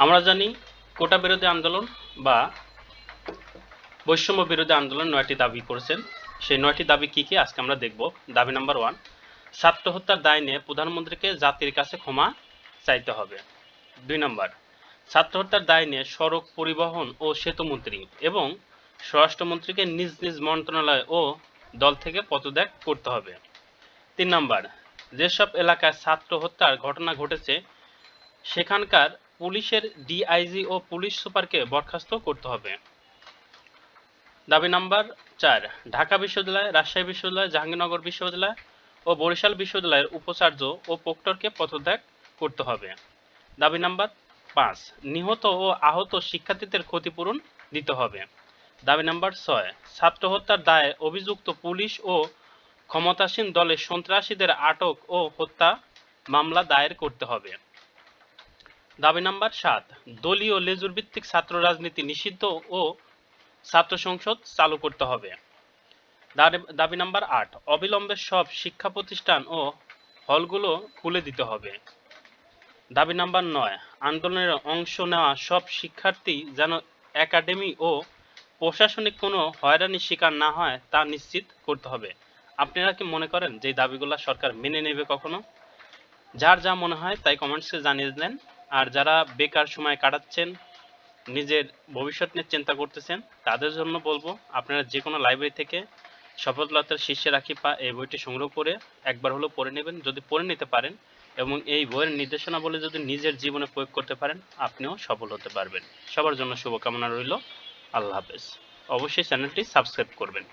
আমরা জানি কোটা বিরোধী আন্দোলন বা বৈষম্য বিরোধী আন্দোলন ৯টি দাবি করেছেন। সেই ৯টি দাবি কি কি আজকে আমরা দেখব। দাবি নাম্বার 1, ছাত্র হত্যার দায় নিয়ে প্রধানমন্ত্রীকে জাতির কাছে ক্ষমা চাইতে হবে। ২ নম্বর, ছাত্র হত্যার দায় নিয়ে সড়ক পরিবহন ও সেতুমন্ত্রী এবং স্বরাষ্ট্রমন্ত্রীকে নিজ নিজ মন্ত্রণালয় ও দল থেকে পদত্যাগ করতে হবে। ৩ নম্বর, যেসব এলাকায় ছাত্র হত্যার ঘটনা ঘটেছে সেখানকার পুলিশের ডিআইজি ও পুলিশ সুপারকে বরখাস্ত করতে হবে। দাবি নাম্বার ৪, ঢাকা বিশ্ববিদ্যালয়, রাজশাহী বিশ্ববিদ্যালয়, জাহাঙ্গীরনগর বিশ্ববিদ্যালয় ও বরিশাল বিশ্ববিদ্যালয়ের উপাচার্য ও প্রক্টরকে পদত্যাগ করতে হবে। দাবি নাম্বার ৫, নিহত ও আহত শিক্ষার্থীদের ক্ষতিপূরণ দিতে হবে। দাবি নাম্বার ৬, ছাত্র হত্যার দায়ে অভিযুক্ত পুলিশ ও ক্ষমতাসীন দলের সন্ত্রাসীদের আটক ও হত্যা মামলা দায়ের করতে হবে। দাবি নাম্বার ৭, দলীয় লেজুর ভিত্তিক ছাত্র রাজনীতি নিষিদ্ধ ও ছাত্র সংসদ চালু করতে হবে। দাবি নাম্বার ৮, অবিলম্বে সব শিক্ষা প্রতিষ্ঠান ও হলগুলো খুলে দিতে হবে। দাবি নাম্বার ৯, আন্দোলনের অংশ নেওয়া সব শিক্ষার্থী যেন একাডেমি ও প্রশাসনিক কোনো হয়রানির শিকার না হয় তা নিশ্চিত করতে হবে। আপনারা কি মনে করেন যে দাবিগুলো সরকার মেনে নেবে কখনো? যার যা মনে হয় তাই কমেন্টসে জানিয়ে দেন। আর যারা বেকার সময় কাটাচ্ছেন, নিজের ভবিষ্যৎ নিয়ে চিন্তা করতেছেন, তাদের জন্য বলবো আপনারা যে কোনো লাইব্রেরি থেকে সফলতার শীর্ষে রাখি পা এই বইটি সংগ্রহ করে একবার হলেও পড়ে নেবেন। যদি পড়ে নিতে পারেন এবং এই বইয়ের নির্দেশনাবলী যদি নিজের জীবনে প্রয়োগ করতে পারেন, আপনিও সফল হতে পারবেন। সবার জন্য শুভকামনা রইল। আল্লাহ হাফেজ। অবশ্যই চ্যানেলটি সাবস্ক্রাইব করবেন।